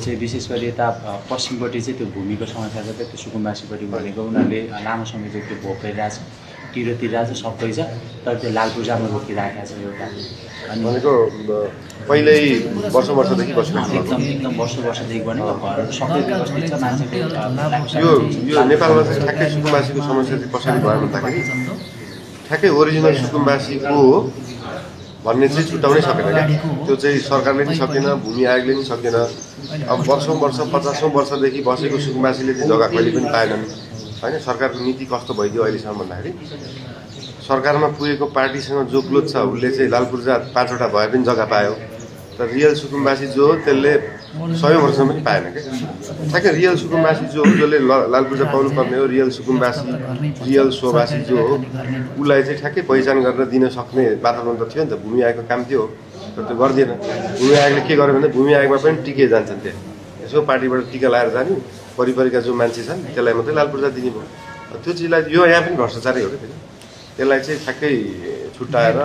चाहिँ विशेष गरी यता पश्चिमपट्टि चाहिँ त्यो भूमिको समस्या छ त्यो सुकुम्बासीपट्टि भनेको उनीहरूले लामो समय चाहिँ त्यो भोग गरिरहेको छ तिरोतिरहेको छ सबै छ तर त्यो लाल पूर्जामा रोकिराखेको छ एउटा अनि भनेको पहिल्यै वर्षदेखि बसिरहेको एकदम वर्षदेखि भनेको घरहरू सबै व्यवस्थित छ मान्छेको यो नेपालमा चाहिँ ठ्याक्कै सुकुम्बासीको समस्या चाहिँ कसरी भयो भन्दाखेरि ठ्याक्कै ओरिजिनल सुकुम्बासीको भन्ने चाहिँ छुट्याउनै सकेन क्या त्यो चाहिँ सरकारले पनि सकेन भूमि आयोगले पनि सकेन अब वर्षौँ वर्ष 50औं वर्षदेखि बसेको सुकुम्बासीले चाहिँ जग्गा कहिले पनि पाएनन् होइन सरकारको नीति कस्तो भइदियो अहिलेसम्म भन्दाखेरि सरकारमा पुगेको पार्टीसँग जो क्लोज छ उसले चाहिँ लाल पूर्जा 5वटा भए पनि जग्गा पायो तर रियल सुकुम्बासी जो हो त्यसले 100 वर्षसम्म पनि पाएन क्या ठ्याक्कै रियल सुकुम्बासी जो हो जसले लाल पूर्जा पाउनुपर्ने हो रियल सुकुम्बासी रियल सोबासी जो हो उसलाई चाहिँ ठ्याक्कै पहिचान गरेर दिन सक्ने वातावरण त थियो नि त भूमि आयोगको काम थियो तर त्यो गर्दैन भूमि आयोगले के गर्यो भने भूमि आयोगमा पनि टिके जान्छन् त्यहाँ यसो पार्टीबाट टिका लाएर जाने परिपरिका जो मान्छे छन् त्यसलाई मात्रै लाल पूर्जा दिने भयो त्यो चिजलाई यो यहाँ पनि भ्रष्टाचारै हो क्या त्यसलाई चाहिँ ठ्याक्कै छुट्याएर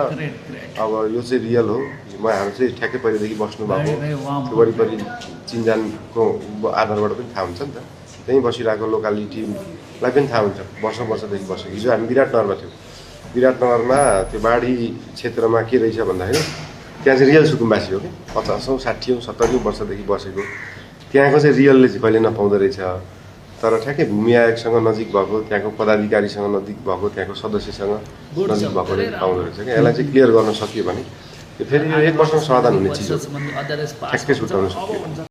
अब यो चाहिँ रियल हो उहाँहरू चाहिँ ठ्याक्कै पहिलेदेखि बस्नुभएको त्यो वरिपरि चिनजानको आधारबाट पनि थाहा हुन्छ नि त त्यहीँ बसिरहेको लोकालिटीलाई पनि थाहा हुन्छ वर्षदेखि बसेको हिजो हामी विराटनगरमा थियौँ विराटनगरमा त्यो बाढी क्षेत्रमा के रहेछ भन्दाखेरि त्यहाँ चाहिँ रियल सुकुम्बासी हो कि 50औं 60औं 70औं वर्षदेखि बसेको त्यहाँको चाहिँ रियलले चाहिँ कहिले नपाउँदो रहेछ तर ठ्याक्कै भूमि आयोगसँग नजिक भएको त्यहाँको पदाधिकारीसँग नजिक भएको त्यहाँको सदस्यसँग नजिक भएकोले पाउँदो रहेछ क्या यसलाई चाहिँ क्लियर गर्न सकियो भने फेरि यो 1 वर्षमा समाधान हुने चिज हो ठ्याक्कै छुट्याउन सकियो